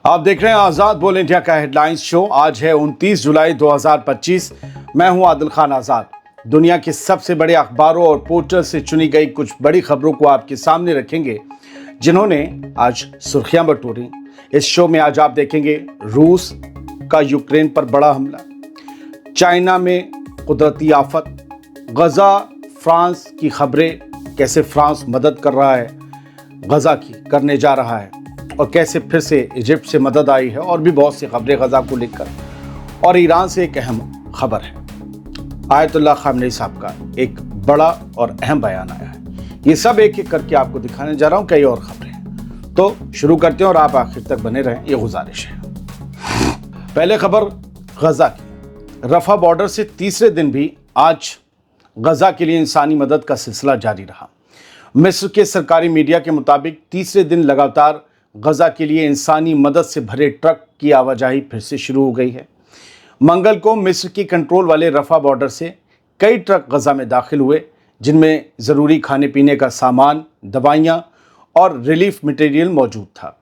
आप देख रहे हैं आज़ाद बोल इंडिया का हेडलाइंस शो। आज है 29 जुलाई 2025। मैं हूं आदिल खान आज़ाद। दुनिया के सबसे बड़े अखबारों और पोर्टल से चुनी गई कुछ बड़ी खबरों को आपके सामने रखेंगे, जिन्होंने आज सुर्खियां बटोरी। इस शो में आज आप देखेंगे रूस का यूक्रेन पर बड़ा हमला, चाइना में कुदरती आफत, गजा फ्रांस की खबरें, कैसे फ्रांस मदद कर रहा है, गजा की करने जा रहा है, और कैसे फिर से इजिप्ट से मदद आई है, और भी बहुत सी खबरें गजा को लेकर। और ईरान से एक अहम खबर है, आयतुल्लाह खामनेई साहब का एक बड़ा और अहम बयान आया है। ये सब एक एक करके आपको दिखाने जा रहा हूं, कई और खबरें हैं। तो शुरू करते हैं और आप आखिर तक बने रहें, ये गुजारिश है। पहले खबर गजा की। रफा बॉर्डर से तीसरे दिन भी आज गजा के लिए इंसानी मदद का सिलसिला जारी रहा। मिस्र के सरकारी मीडिया के मुताबिक तीसरे दिन लगातार गजा के लिए इंसानी मदद से भरे ट्रक की आवाजाही फिर से शुरू हो गई है। मंगल को मिस्र की कंट्रोल वाले रफा बॉर्डर से कई ट्रक गजा में दाखिल हुए, जिनमें ज़रूरी खाने पीने का सामान, दवाइयाँ और रिलीफ मटेरियल मौजूद था।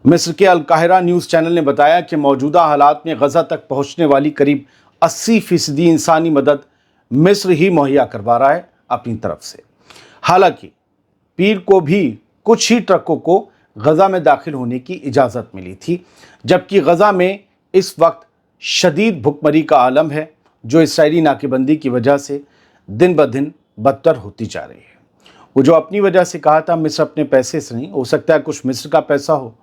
मिस्र के अल काहिरा न्यूज़ चैनल ने बताया कि मौजूदा हालात में गजा तक पहुँचने वाली करीब 80% इंसानी मदद मिस्र ही मुहैया करवा रहा है अपनी तरफ से। हालांकि पीर को भी कुछ ही ट्रकों को गजा में दाखिल होने की इजाज़त मिली थी, जबकि गजा में इस वक्त शदीद भुखमरी का आलम है, जो इसराइली नाकेबंदी की वजह से दिन ब दिन बदतर होती जा रही है। वो जो अपनी वजह से कहा था मिस्र अपने पैसे से नहीं, हो सकता है कुछ मिस्र का पैसा हो,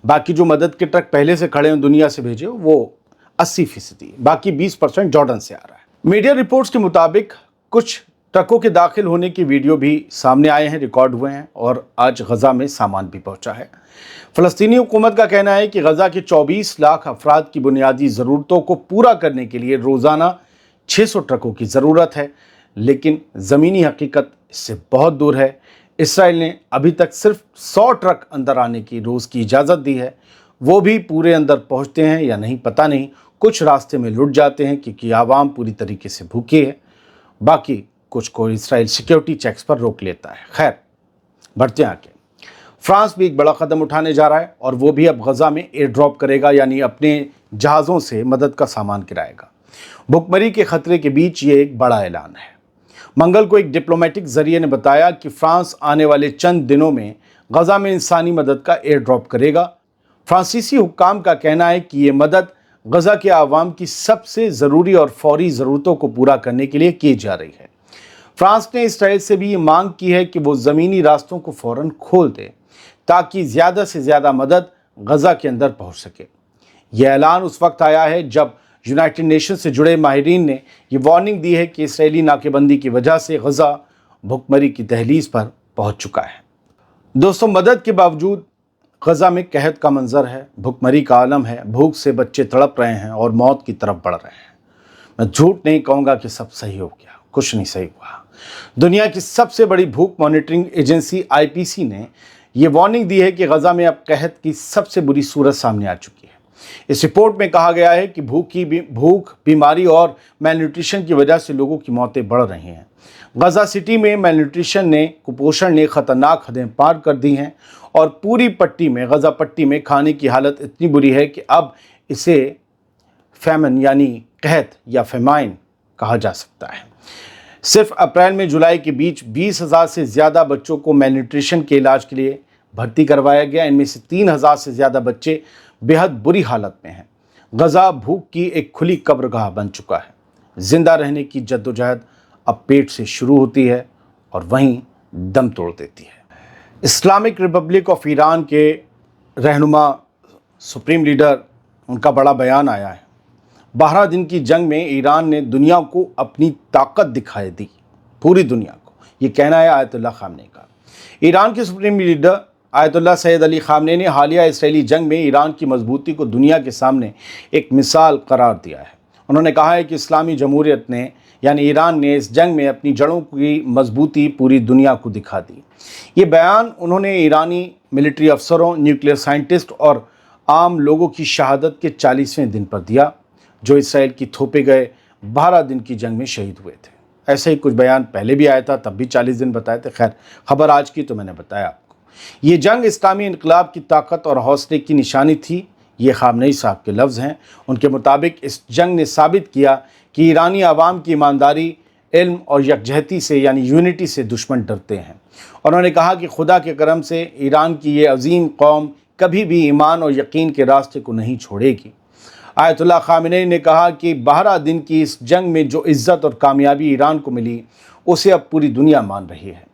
बाकी जो मदद के ट्रक पहले से खड़े हैं दुनिया से भेजे वो 80%, बाकी 20% जॉर्डन से आ रहा है। मीडिया रिपोर्ट्स के मुताबिक कुछ ट्रकों के दाखिल होने की वीडियो भी सामने आए हैं, रिकॉर्ड हुए हैं, और आज गजा में सामान भी पहुंचा है। फ़लस्तीनी हुकूमत का कहना है कि गजा के 24 लाख अफराद की बुनियादी ज़रूरतों को पूरा करने के लिए रोज़ाना 600 ट्रकों की ज़रूरत है, लेकिन ज़मीनी हकीकत इससे बहुत दूर है। इसराइल ने अभी तक सिर्फ 100 ट्रक अंदर आने की रोज़ की इजाज़त दी है, वो भी पूरे अंदर पहुँचते हैं या नहीं पता नहीं। कुछ रास्ते में लुट जाते हैं क्योंकि आवाम पूरी तरीके से भूखी है, बाकी कुछ को इसराइल सिक्योरिटी चेक्स पर रोक लेता है। खैर, बढ़ते हैं आगे। फ्रांस भी एक बड़ा कदम उठाने जा रहा है, और वो भी अब गजा में एयर ड्रॉप करेगा, यानी अपने जहाज़ों से मदद का सामान गिराएगा। भुखमरी के खतरे के बीच ये एक बड़ा ऐलान है। मंगल को एक डिप्लोमेटिक जरिए ने बताया कि फ्रांस आने वाले चंद दिनों में गजा में इंसानी मदद का एयर ड्रॉप करेगा। फ्रांसीसी हुक्काम का कहना है कि ये मदद गजा के आवाम की सबसे ज़रूरी और फौरी ज़रूरतों को पूरा करने के लिए की जा रही है। फ्रांस ने इसराइल से भी ये मांग की है कि वो ज़मीनी रास्तों को फ़ौरन खोल दे, ताकि ज़्यादा से ज़्यादा मदद गजा के अंदर पहुंच सके। यह ऐलान उस वक्त आया है जब यूनाइटेड नेशन से जुड़े माहिरीन ने ये वार्निंग दी है कि इसराइली नाकेबंदी की वजह से गजा भुखमरी की दहलीज पर पहुंच चुका है। दोस्तों, मदद के बावजूद गजा में कहत का मंजर है, भुखमरी का आलम है, भूख से बच्चे तड़प रहे हैं और मौत की तरफ बढ़ रहे हैं। मैं झूठ नहीं कहूँगा कि सब सही हो गया, कुछ नहीं सही हुआ। दुनिया की सबसे बड़ी भूख मॉनिटरिंग एजेंसी IPC ने यह वार्निंग दी है कि गजा में अब कहत की सबसे बुरी सूरत सामने आ चुकी है। इस रिपोर्ट में कहा गया है कि भूख, बीमारी और मेलन्यूट्रिशन की वजह से लोगों की मौतें बढ़ रही हैं। गजा सिटी में मेलन्यूट्रिशन ने, कुपोषण ने खतरनाक हदें पार कर दी हैं, और पूरी पट्टी में, गजा पट्टी में खाने की हालत इतनी बुरी है कि अब इसे फैमन यानी कहत या फेमाइन कहा जा सकता है। सिर्फ अप्रैल में जुलाई के बीच 20,000 से ज़्यादा बच्चों को मेलन्यूट्रिशन के इलाज के लिए भर्ती करवाया गया। इनमें से 3,000 से ज़्यादा बच्चे बेहद बुरी हालत में हैं। गजा भूख की एक खुली कब्रगाह बन चुका है। जिंदा रहने की जद्दोजहद अब पेट से शुरू होती है और वहीं दम तोड़ देती है। इस्लामिक रिपब्लिक ऑफ ईरान के रहनुमा, सुप्रीम लीडर, उनका बड़ा बयान आया है। 12 दिन की जंग में ईरान ने दुनिया को अपनी ताकत दिखाई दी, पूरी दुनिया को। ये कहना है आयतुल्लाह खामनेई का। ईरान के supreme leader Ayatollah Syed Ali Khamenei ने हालिया इसराइली जंग में ईरान की मजबूती को दुनिया के सामने एक मिसाल करार दिया है। उन्होंने कहा है कि इस्लामी जमहूरियत ने, यानी ईरान ने, इस जंग में अपनी जड़ों की मजबूती पूरी दुनिया को दिखा दी। ये बयान उन्होंने ईरानी मिलिट्री अफसरों, न्यूक्लियर साइंटिस्ट और आम लोगों की शहादत के 40वें दिन पर दिया, जो इसराइल की थोपे गए 12 दिन की जंग में शहीद हुए थे। ऐसे ही कुछ बयान पहले भी आया था, तब भी 40 दिन बताए थे। खैर, खबर आज की तो मैंने बताया आपको। یہ جنگ اسلامی انقلاب کی طاقت اور حوصلے کی نشانی تھی۔ یہ خامنئی صاحب کے لفظ ہیں۔ ان کے مطابق اس جنگ نے ثابت کیا کہ ایرانی عوام کی ایمانداری، علم اور یکجہتی سے یعنی یونٹی سے دشمن ڈرتے ہیں۔ انہوں نے کہا کہ خدا کے کرم سے ایران کی یہ عظیم قوم کبھی بھی ایمان اور یقین کے راستے کو نہیں چھوڑے گی۔ آیت اللہ خامنئی نے کہا کہ 12 دن کی اس جنگ میں جو عزت اور کامیابی ایران کو ملی اسے اب پوری دنیا مان رہی ہے۔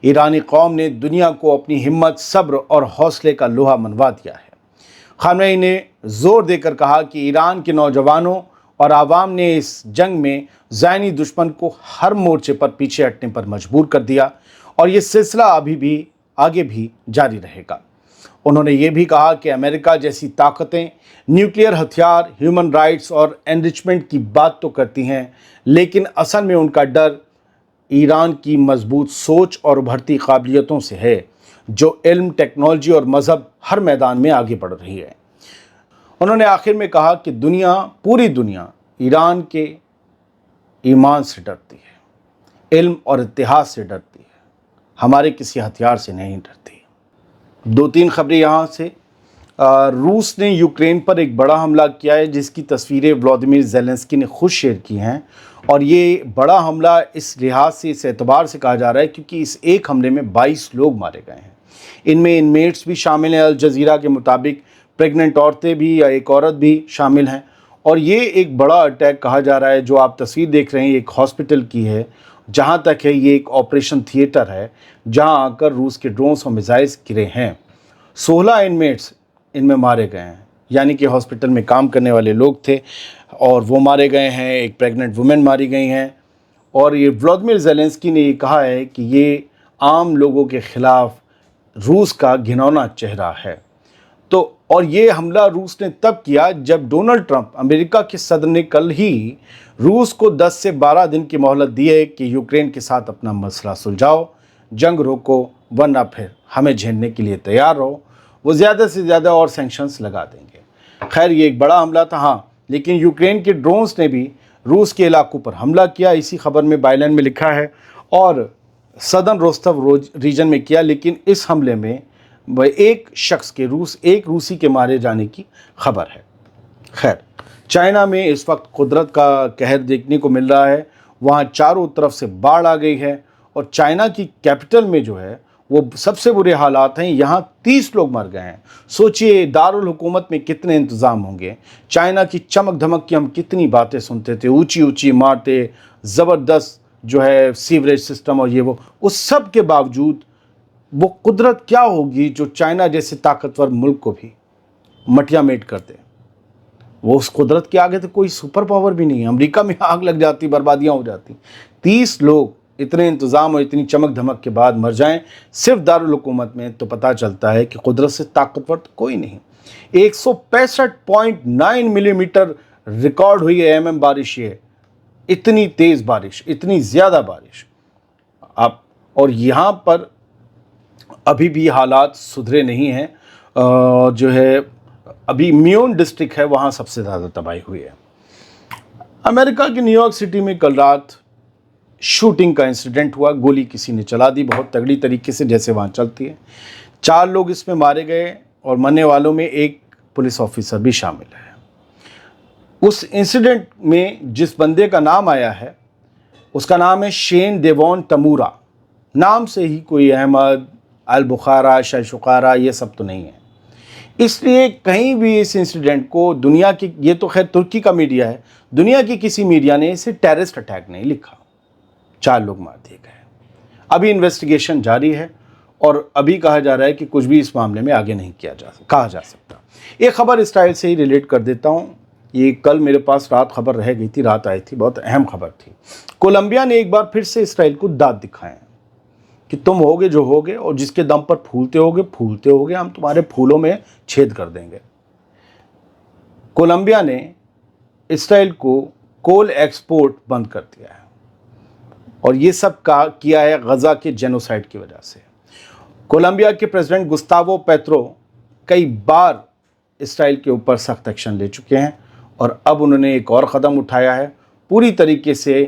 ایرانی قوم نے دنیا کو اپنی ہمت، صبر اور حوصلے کا لوہا منوا دیا ہے۔ خامنئی نے زور دے کر کہا کہ ایران کے نوجوانوں اور عوام نے اس جنگ میں ذہنی دشمن کو ہر مورچے پر پیچھے ہٹنے پر مجبور کر دیا اور یہ سلسلہ آگے بھی جاری رہے گا۔ انہوں نے یہ بھی کہا کہ امریکہ جیسی طاقتیں نیوکلیئر ہتھیار، ہیومن رائٹس اور انرچمنٹ کی بات تو کرتی ہیں، لیکن اصل میں ان کا ڈر ایران کی مضبوط سوچ اور ابھرتی قابلیتوں سے ہے، جو علم، ٹیکنالوجی اور مذہب ہر میدان میں آگے بڑھ رہی ہے۔ انہوں نے آخر میں کہا کہ پوری دنیا ایران کے ایمان سے ڈرتی ہے، علم اور اتحاد سے ڈرتی ہے، ہمارے کسی ہتھیار سے نہیں ڈرتی۔ 2-3 خبریں یہاں سے۔ روس نے یوکرین پر ایک بڑا حملہ کیا ہے جس کی تصویریں ولادیمیر زیلنسکی نے خود شیئر کی ہیں، اور یہ بڑا حملہ اس لحاظ سے، اس اعتبار سے کہا جا رہا ہے کیونکہ اس ایک حملے میں 22 لوگ مارے گئے ہیں۔ ان میں انمیٹس بھی شامل ہیں۔ الجزیرہ کے مطابق پریگننٹ عورتیں بھی یا ایک عورت بھی شامل ہیں، اور یہ ایک بڑا اٹیک کہا جا رہا ہے۔ جو آپ تصویر دیکھ رہے ہیں ایک ہاسپٹل کی ہے، جہاں تک ہے یہ ایک آپریشن تھیٹر ہے جہاں آ کر روس کے ڈرونز اور میزائلز گرے ہیں۔ 16 انمیٹس ان میں مارے گئے ہیں، یعنی کہ ہاسپٹل میں کام کرنے والے لوگ تھے اور وہ مارے گئے ہیں۔ ایک پریگننٹ وومن ماری گئی ہیں، اور یہ ولادیمیر زیلنسکی نے یہ کہا ہے کہ یہ عام لوگوں کے خلاف روس کا گھناؤنا چہرہ ہے۔ اور یہ حملہ روس نے تب کیا جب ڈونلڈ ٹرمپ، امریکہ کے صدر، نے کل ہی روس کو 10 سے 12 دن کی مہلت دی ہے کہ یوکرین کے ساتھ اپنا مسئلہ سلجھاؤ، جنگ روکو، ورنہ پھر ہمیں جھیلنے کے لیے تیار رہو۔ وہ زیادہ سے زیادہ اور سینکشنز لگا دیں گے۔ خیر یہ ایک بڑا حملہ تھا، ہاں، لیکن یوکرین کے ڈرونز نے بھی روس کے علاقوں پر حملہ کیا، اسی خبر میں بائلین میں لکھا ہے، اور صدرن روستو ریجن میں کیا، لیکن اس حملے میں ایک روسی کے مارے جانے کی خبر ہے۔ خیر، چائنا میں اس وقت قدرت کا قہر دیکھنے کو مل رہا ہے۔ وہاں چاروں طرف سے باڑھ آ گئی ہے، اور چائنا کی کیپٹل میں جو ہے وہ سب سے برے حالات ہیں۔ یہاں 30 لوگ مر گئے ہیں۔ سوچئے دارالحکومت میں کتنے انتظام ہوں گے۔ چائنا کی چمک دھمک کی ہم کتنی باتیں سنتے تھے، اونچی اونچی عمارتیں، زبردست جو ہے سیوریج سسٹم، اور یہ وہ، اس سب کے باوجود وہ قدرت کیا ہوگی جو چائنا جیسے طاقتور ملک کو بھی مٹیا میٹ کر دے۔ وہ اس قدرت کے آگے تو کوئی سپر پاور بھی نہیں ہے۔ امریکہ میں آگ لگ جاتی، بربادیاں ہو جاتی۔ 30 لوگ اتنے انتظام اور اتنی چمک دھمک کے بعد مر جائیں صرف دارالحکومت میں، تو پتہ چلتا ہے کہ قدرت سے طاقتور تو کوئی نہیں۔ 165.9 ملی میٹر ریکارڈ ہوئی ہے mm بارش۔ یہ اتنی تیز بارش، اتنی زیادہ بارش۔ اور یہاں پر ابھی بھی حالات سدھرے نہیں ہیں۔ جو ہے ابھی میون ڈسٹرکٹ ہے، وہاں سب سے زیادہ تباہی ہوئی ہے۔ امریکہ کی نیو یارک سٹی میں کل رات شوٹنگ کا انسیڈنٹ ہوا۔ گولی کسی نے چلا دی بہت تگڑی طریقے سے، جیسے وہاں چلتی ہے۔ 4 لوگ اس میں مارے گئے، اور مرنے والوں میں ایک پولیس آفیسر بھی شامل ہے۔ اس انسیڈنٹ میں جس بندے کا نام آیا ہے اس کا نام ہے شین دیوون تمورا۔ نام سے ہی کوئی احمد، البخارا، شیشقارا یہ سب تو نہیں ہے۔ اس لیے کہیں بھی اس انسیڈنٹ کو دنیا کی، یہ تو خیر ترکی کا میڈیا ہے، دنیا کی کسی میڈیا نے اسے ٹیررسٹ اٹیک نہیں لکھا۔ 4 لوگ مار دیے گئے۔ ابھی انویسٹیگیشن جاری ہے، اور ابھی کہا جا رہا ہے کہ کچھ بھی اس معاملے میں آگے نہیں کہا جا سکتا۔ ایک خبر اسرائیل سے ہی ریلیٹ کر دیتا ہوں۔ یہ کل میرے پاس رات خبر رہ گئی تھی، رات آئی تھی، بہت اہم خبر تھی۔ کولمبیا نے ایک بار پھر سے اسرائیل کو دانت دکھائے ہیں کہ تم ہوگے جو ہوگے، اور جس کے دم پر پھولتے ہوگے ہم تمہارے پھولوں میں چھید کر دیں گے۔ کولمبیا نے اسرائیل کو کول ایکسپورٹ بند کر دیا ہے، اور یہ سب کیا ہے غزہ کے جینوسائیڈ کی وجہ سے۔ کولمبیا کے پریزیڈنٹ گستاوو پیٹرو کئی بار اسرائیل کے اوپر سخت ایکشن لے چکے ہیں، اور اب انہوں نے ایک اور قدم اٹھایا ہے، پوری طریقے سے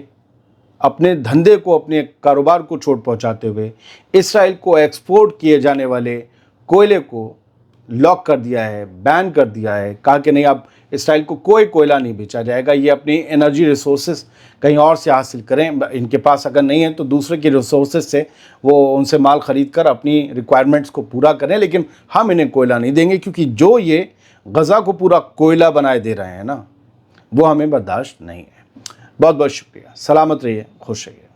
अपने धंधे को, अपने कारोबार को चोट पहुंचाते हुए इसराइल को एक्सपोर्ट किए जाने वाले कोयले को लॉक कर दिया है, बैन कर दिया है। कहा कि नहीं, अब इसराइल को कोई कोयला नहीं बेचा जाएगा, ये अपनी एनर्जी रिसोर्सेज कहीं और से हासिल करें, इनके पास अगर नहीं है तो दूसरे के रिसोर्सेज से वो उनसे माल ख़रीद कर अपनी रिक्वायरमेंट्स को पूरा करें, लेकिन हम इन्हें कोयला नहीं देंगे, क्योंकि जो ये गज़ा को पूरा कोयला बनाए दे रहे हैं ना, वो हमें बर्दाश्त नहीं है। बहुत बहुत शुक्रिया। सलामत रहिए, खुश रहिए।